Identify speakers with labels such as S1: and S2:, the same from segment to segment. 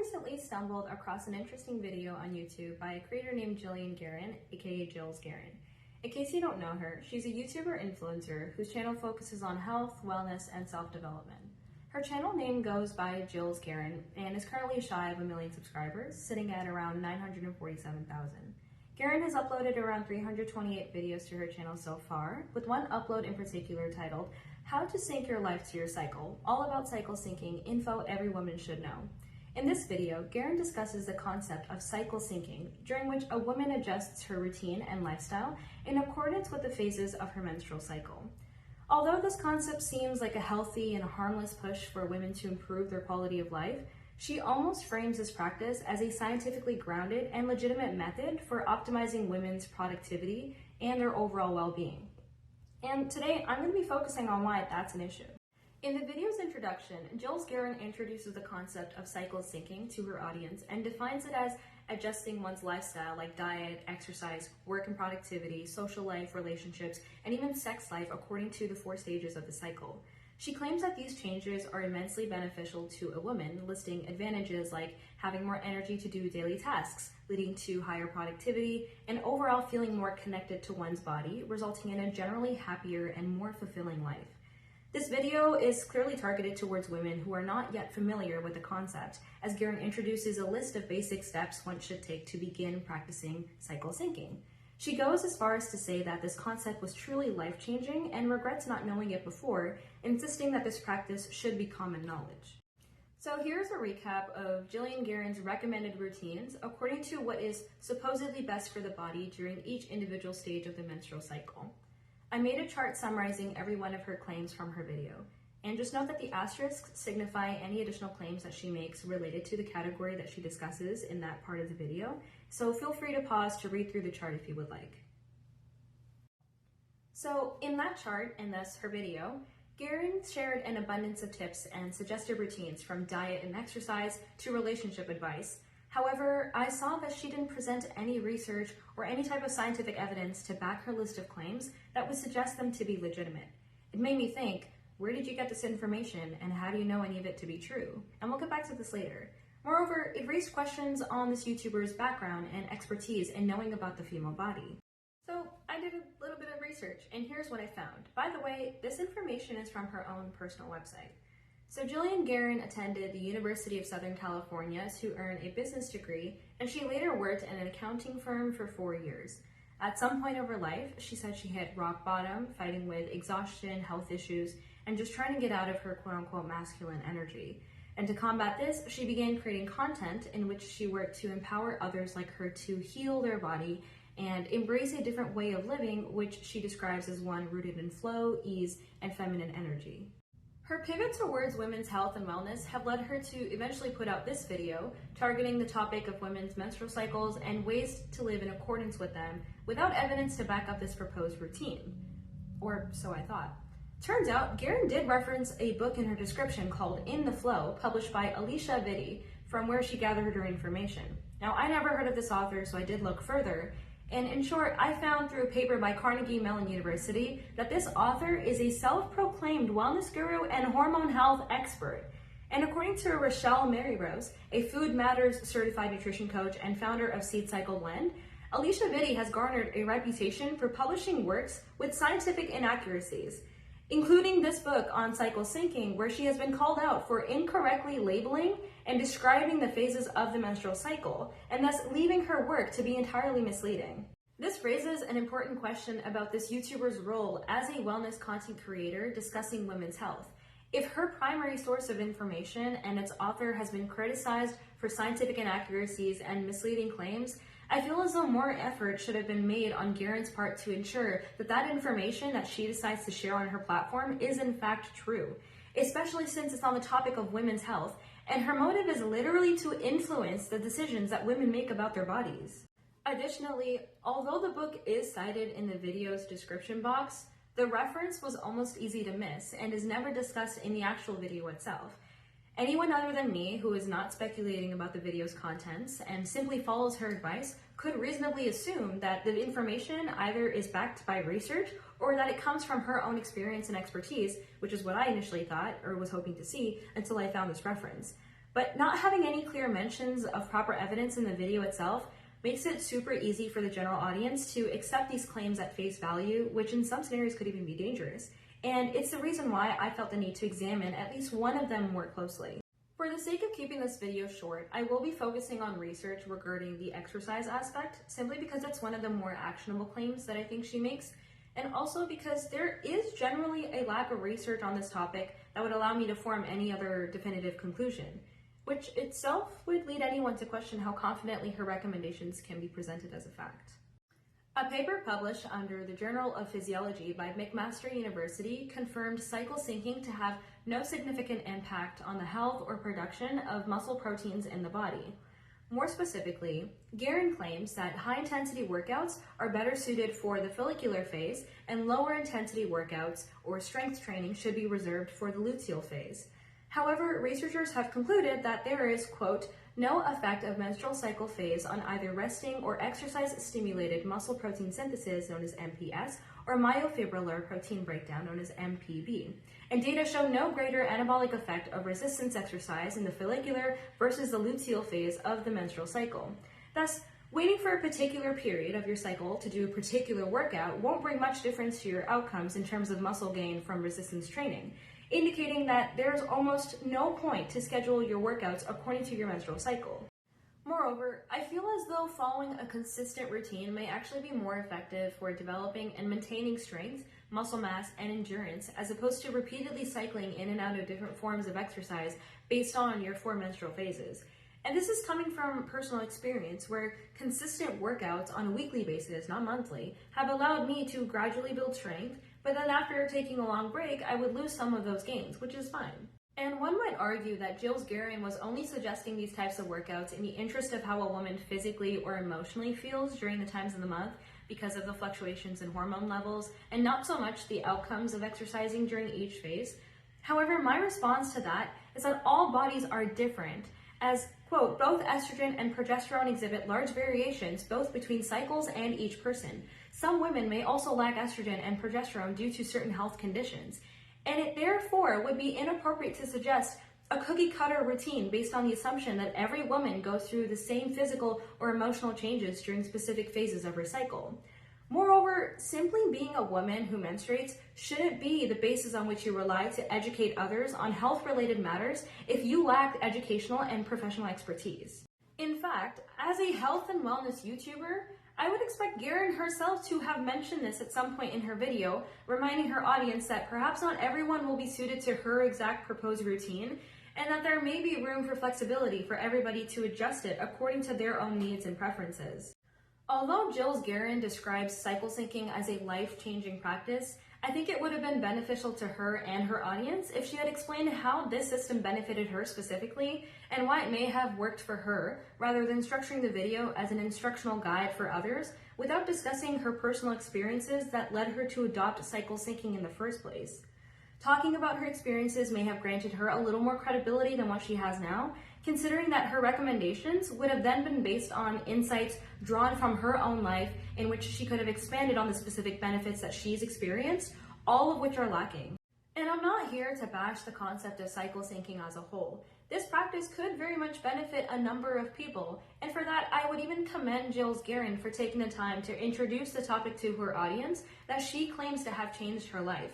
S1: recently stumbled across an interesting video on YouTube by a creator named Jillian Guerin, aka Jills Guerin. In case you don't know her, she's a YouTuber influencer whose channel focuses on health, wellness, and self-development. Her channel name goes by Jills Guerin and is currently shy of 1 million subscribers, sitting at around 947,000. Guerin has uploaded around 328 videos to her channel so far, with one upload in particular titled, How to Sync Your Life to Your Cycle, all about cycle syncing info every woman should know. In this video, Guerin discusses the concept of cycle syncing, during which a woman adjusts her routine and lifestyle in accordance with the phases of her menstrual cycle. Although this concept seems like a healthy and harmless push for women to improve their quality of life, she almost frames this practice as a scientifically grounded and legitimate method for optimizing women's productivity and their overall well-being. And today, I'm going to be focusing on why that's an issue. In the video's introduction, Jills Guerin introduces the concept of cycle syncing to her audience and defines it as adjusting one's lifestyle like diet, exercise, work and productivity, social life, relationships, and even sex life according to the 4 stages of the cycle. She claims that these changes are immensely beneficial to a woman, listing advantages like having more energy to do daily tasks, leading to higher productivity, and overall feeling more connected to one's body, resulting in a generally happier and more fulfilling life. This video is clearly targeted towards women who are not yet familiar with the concept, as Guerin introduces a list of basic steps one should take to begin practicing cycle syncing. She goes as far as to say that this concept was truly life-changing and regrets not knowing it before, insisting that this practice should be common knowledge. So here's a recap of Jillian Guerin's recommended routines according to what is supposedly best for the body during each individual stage of the menstrual cycle. I made a chart summarizing every one of her claims from her video, and just note that the asterisks signify any additional claims that she makes related to the category that she discusses in that part of the video, so feel free to pause to read through the chart if you would like. So in that chart, and thus her video, Guerin shared an abundance of tips and suggested routines from diet and exercise to relationship advice. However, I saw that she didn't present any research or any type of scientific evidence to back her list of claims that would suggest them to be legitimate. It made me think, where did you get this information and how do you know any of it to be true? And we'll get back to this later. Moreover, it raised questions on this YouTuber's background and expertise in knowing about the female body. So I did a little bit of research and here's what I found. By the way, this information is from her own personal website. So Jillian Guerin attended the University of Southern California to earn a business degree, and she later worked in an accounting firm for 4 years. At some point of her life, she said she hit rock bottom, fighting with exhaustion, health issues, and just trying to get out of her quote-unquote masculine energy. And to combat this, she began creating content in which she worked to empower others like her to heal their body and embrace a different way of living, which she describes as one rooted in flow, ease, and feminine energy. Her pivot towards women's health and wellness have led her to eventually put out this video targeting the topic of women's menstrual cycles and ways to live in accordance with them without evidence to back up this proposed routine. Or so I thought. Turns out, Guerin did reference a book in her description called In the Flow, published by Alicia Vitti, from where she gathered her information. Now, I never heard of this author, so I did look further. And in short, I found through a paper by Carnegie Mellon University that this author is a self-proclaimed wellness guru and hormone health expert. And according to Rochelle Maryrose, a Food Matters certified nutrition coach and founder of Seed Cycle Blend, Alicia Vitti has garnered a reputation for publishing works with scientific inaccuracies, including this book on cycle syncing, where she has been called out for incorrectly labeling and describing the phases of the menstrual cycle, and thus leaving her work to be entirely misleading. This raises an important question about this YouTuber's role as a wellness content creator discussing women's health. If her primary source of information and its author has been criticized for scientific inaccuracies and misleading claims, I feel as though more effort should have been made on Guerin's part to ensure that that information that she decides to share on her platform is in fact true, especially since it's on the topic of women's health, and her motive is literally to influence the decisions that women make about their bodies. Additionally, although the book is cited in the video's description box, the reference was almost easy to miss and is never discussed in the actual video itself. Anyone other than me who is not speculating about the video's contents and simply follows her advice could reasonably assume that the information either is backed by research or that it comes from her own experience and expertise, which is what I initially thought or was hoping to see until I found this reference. But not having any clear mentions of proper evidence in the video itself makes it super easy for the general audience to accept these claims at face value, which in some scenarios could even be dangerous. And it's the reason why I felt the need to examine at least one of them more closely. For the sake of keeping this video short, I will be focusing on research regarding the exercise aspect, simply because it's one of the more actionable claims that I think she makes, and also because there is generally a lack of research on this topic that would allow me to form any other definitive conclusion, which itself would lead anyone to question how confidently her recommendations can be presented as a fact. A paper published under the Journal of Physiology by McMaster University confirmed cycle syncing to have no significant impact on the health or production of muscle proteins in the body. More specifically, Guerin claims that high-intensity workouts are better suited for the follicular phase and lower-intensity workouts or strength training should be reserved for the luteal phase. However, researchers have concluded that there is, quote, no effect of menstrual cycle phase on either resting or exercise-stimulated muscle protein synthesis, known as MPS, or myofibrillar protein breakdown, known as MPB. And data show no greater anabolic effect of resistance exercise in the follicular versus the luteal phase of the menstrual cycle. Thus, waiting for a particular period of your cycle to do a particular workout won't bring much difference to your outcomes in terms of muscle gain from resistance training, indicating that there's almost no point to schedule your workouts according to your menstrual cycle. Moreover, I feel as though following a consistent routine may actually be more effective for developing and maintaining strength, muscle mass, and endurance, as opposed to repeatedly cycling in and out of different forms of exercise based on your 4 menstrual phases. And this is coming from personal experience, where consistent workouts on a weekly basis, not monthly, have allowed me to gradually build strength, but then after taking a long break, I would lose some of those gains, which is fine. And one might argue that Jill Guerin was only suggesting these types of workouts in the interest of how a woman physically or emotionally feels during the times of the month because of the fluctuations in hormone levels, and not so much the outcomes of exercising during each phase. However, my response to that is that all bodies are different, as, quote, both estrogen and progesterone exhibit large variations both between cycles and each person. Some women may also lack estrogen and progesterone due to certain health conditions, and it therefore would be inappropriate to suggest a cookie-cutter routine based on the assumption that every woman goes through the same physical or emotional changes during specific phases of her cycle. Moreover, simply being a woman who menstruates shouldn't be the basis on which you rely to educate others on health-related matters if you lack educational and professional expertise. In fact, as a health and wellness YouTuber, I would expect Guerin herself to have mentioned this at some point in her video, reminding her audience that perhaps not everyone will be suited to her exact proposed routine, and that there may be room for flexibility for everybody to adjust it according to their own needs and preferences. Although Jill Guerin describes cycle syncing as a life-changing practice, I think it would have been beneficial to her and her audience if she had explained how this system benefited her specifically and why it may have worked for her, rather than structuring the video as an instructional guide for others without discussing her personal experiences that led her to adopt cycle syncing in the first place. Talking about her experiences may have granted her a little more credibility than what she has now, considering that her recommendations would have then been based on insights drawn from her own life in which she could have expanded on the specific benefits that she's experienced, all of which are lacking. And I'm not here to bash the concept of cycle syncing as a whole. This practice could very much benefit a number of people, and for that I would even commend Jill Guerin for taking the time to introduce the topic to her audience that she claims to have changed her life.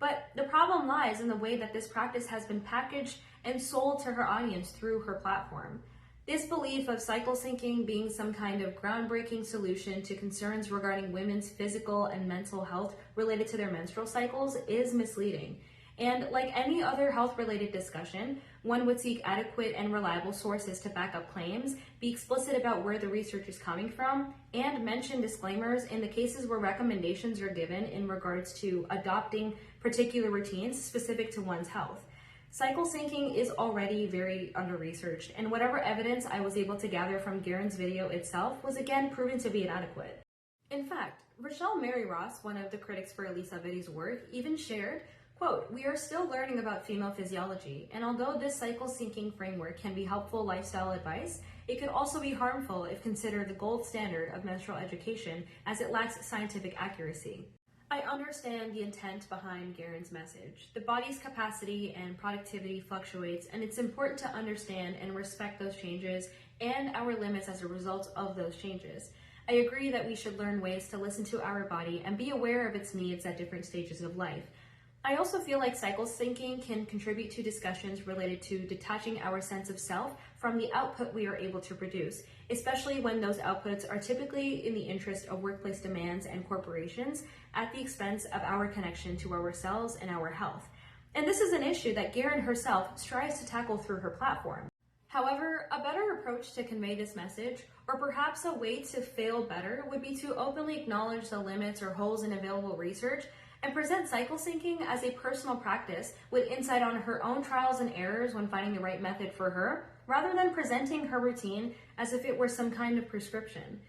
S1: But the problem lies in the way that this practice has been packaged and sold to her audience through her platform. This belief of cycle syncing being some kind of groundbreaking solution to concerns regarding women's physical and mental health related to their menstrual cycles is misleading. And like any other health-related discussion, one would seek adequate and reliable sources to back up claims, be explicit about where the research is coming from, and mention disclaimers in the cases where recommendations are given in regards to adopting particular routines specific to one's health. Cycle syncing is already very under-researched, and whatever evidence I was able to gather from Guerin's video itself was again proven to be inadequate. In fact, Rochelle Mary Ross, one of the critics for Elisa Vitti's work, even shared, quote, "We are still learning about female physiology, and although this cycle syncing framework can be helpful lifestyle advice, it could also be harmful if considered the gold standard of menstrual education as it lacks scientific accuracy." I understand the intent behind Garen's message. The body's capacity and productivity fluctuates, and it's important to understand and respect those changes and our limits as a result of those changes. I agree that we should learn ways to listen to our body and be aware of its needs at different stages of life. I also feel like cycle syncing can contribute to discussions related to detaching our sense of self from the output we are able to produce, especially when those outputs are typically in the interest of workplace demands and corporations at the expense of our connection to ourselves and our health. And this is an issue that Garen herself strives to tackle through her platform. However, a better approach to convey this message, or perhaps a way to fail better, would be to openly acknowledge the limits or holes in available research and present cycle syncing as a personal practice with insight on her own trials and errors when finding the right method for her, rather than presenting her routine as if it were some kind of prescription.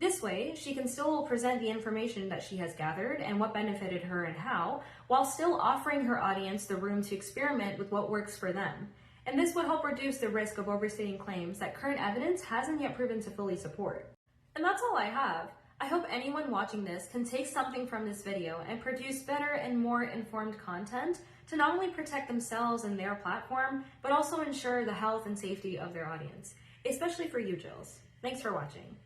S1: This way, she can still present the information that she has gathered and what benefited her and how, while still offering her audience the room to experiment with what works for them. And this would help reduce the risk of overstating claims that current evidence hasn't yet proven to fully support. And that's all I have. I hope anyone watching this can take something from this video and produce better and more informed content to not only protect themselves and their platform, but also ensure the health and safety of their audience, especially for you, Jills. Thanks for watching.